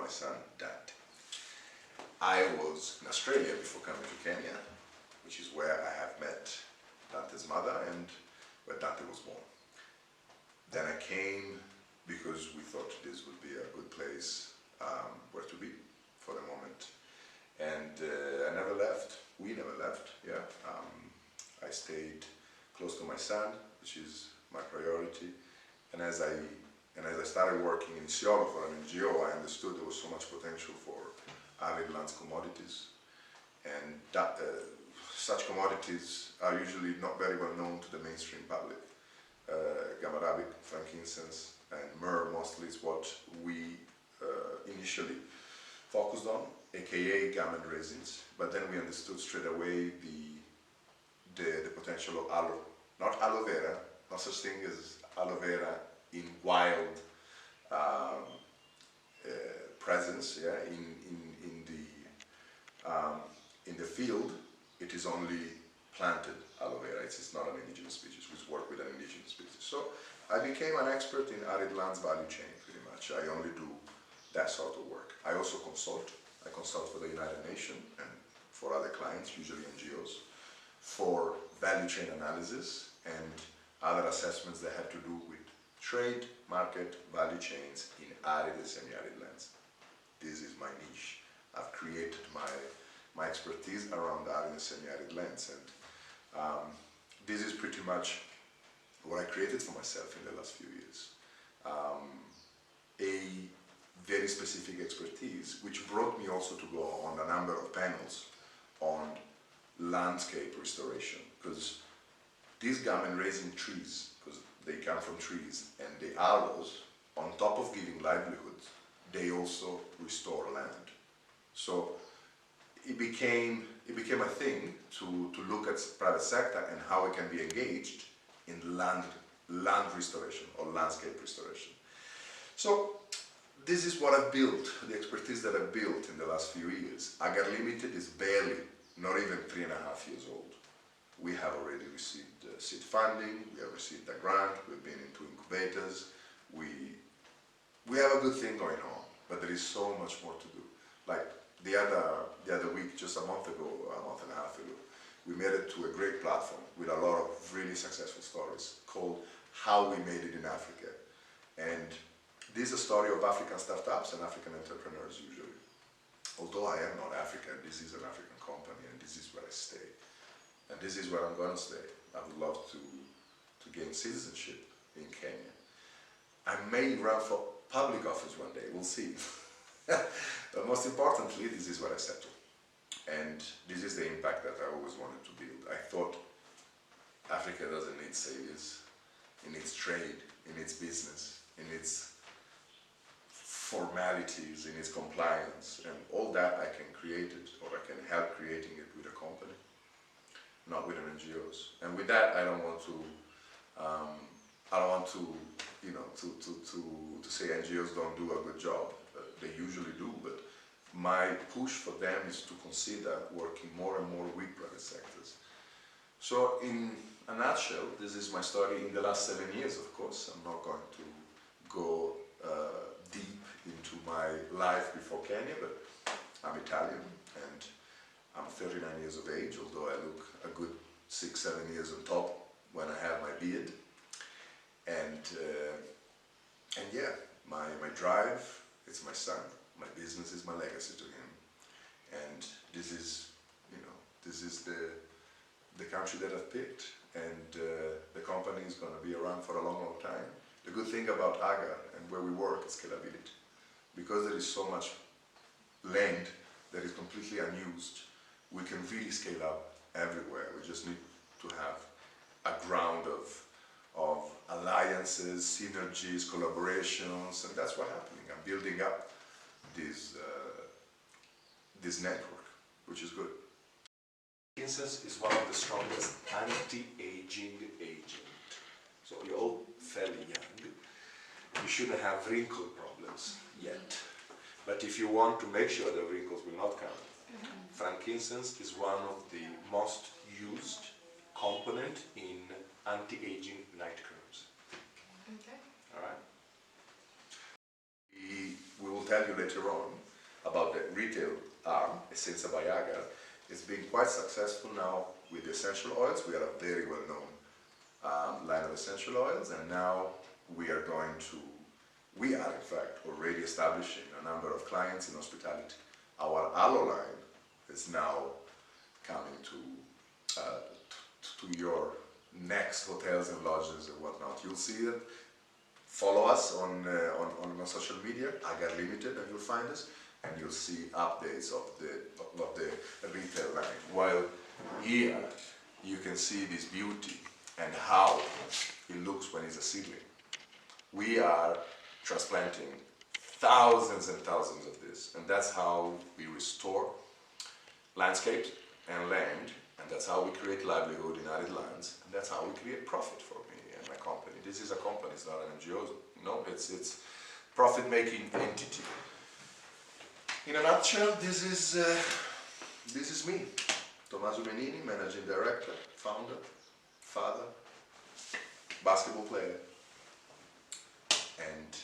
my son, Dante. I was in Australia before coming to Kenya, which is where I have met Dante's mother and where Dante was born. Then I came because we thought this would be a good place where to be for the moment. And I never left. We never left, yeah. I stayed close to my son, which is my priority. And as I started working in Isiolo for an NGO, I understood there was so much potential for arid lands commodities. And that, such commodities are usually not very well known to the mainstream public. Gum arabic, frankincense, and myrrh mostly is what we initially focused on, aka gum and resins. But then we understood straight away the potential of not aloe vera, no such thing as aloe vera in wild presence, yeah, in the field. It is only planted aloe vera, it's not an indigenous species. We work with an indigenous species. So I became an expert in arid lands value chain, pretty much. I only do that sort of work. I also consult. I consult for the United Nations and for other clients, usually NGOs, for value chain analysis and other assessments that have to do with trade, market, value chains in arid and semi-arid lands. This is my niche. I've created my expertise around arid and semi-arid lands, and this is pretty much what I created for myself in the last few years. A very specific expertise, which brought me also to go on a number of panels on landscape restoration, because these gum and resin trees, because they come from trees, and the aloes, on top of giving livelihoods, they also restore land. So it became a thing to look at private sector and how it can be engaged in land restoration or landscape restoration. So this is what I've built, the expertise that I've built in the last few years. AGAR Limited is barely, not even 3.5 years old. We have already received seed funding, we have received a grant, we've been into incubators, we have a good thing going on, but there is so much more to do. Like the other week, just a month and a half ago, we made it to a great platform with a lot of really successful stories called How We Made It in Africa. And this is a story of African startups and African entrepreneurs usually. Although I am not African, this is an African company and this is where I stay. And this is where I'm going to stay. I would love to gain citizenship in Kenya. I may run for public office one day, we'll see. But most importantly, this is where I settle. And this is the impact that I always wanted to build. I thought Africa doesn't need saviors in its trade, in its business, in its formalities, in its compliance, and all that I can create it, or I can help creating it with a company, not with an NGOs. And with that, I don't want to you know, to say NGOs don't do a good job. They usually do, but my push for them is to consider working more and more with private sectors. So in a nutshell, this is my story in the last 7 years, of course. I'm not going to go deep into my life before Kenya, but I'm Italian and I'm 39 years of age, although I look a good 6-7 years on top when I have my beard. And yeah, my drive, it's my son. My business is my legacy to him. And this is, you know, this is the country that I've picked. And the company is going to be around for a long, long time. The good thing about AGAR and where we work is scalability. Because there is so much land that is completely unused, we can really scale up everywhere. We just need to have a ground of alliances, synergies, collaborations, and that's what's happening. I'm building up this network, which is good. Frankincense is one of the strongest anti-aging agent. So you're all fairly young. You shouldn't have wrinkle problems yet. But if you want to make sure the wrinkles will not come, frankincense is one of the most used component in anti-aging night creams. Okay. All right. We will tell you later on about the retail arm, Essenza by AGAR. It's been quite successful now with the essential oils. We are a very well-known line of essential oils, and now we are in fact already establishing a number of clients in hospitality. Our aloe line is now coming to your next hotels and lodges and whatnot. You'll see it. Follow us on social media, AGAR Limited, and you'll find us, and you'll see updates of the retail line. While here you can see this beauty and how it looks when it's a seedling. We are transplanting thousands and thousands of this, and that's how we restore landscapes and land, and that's how we create livelihood in arid lands, and that's how we create profit for me and my company. This is a company, it's not an NGO. No, it's profit-making entity. In a nutshell, this is me, Tommaso Menini, managing director, founder, father, basketball player, and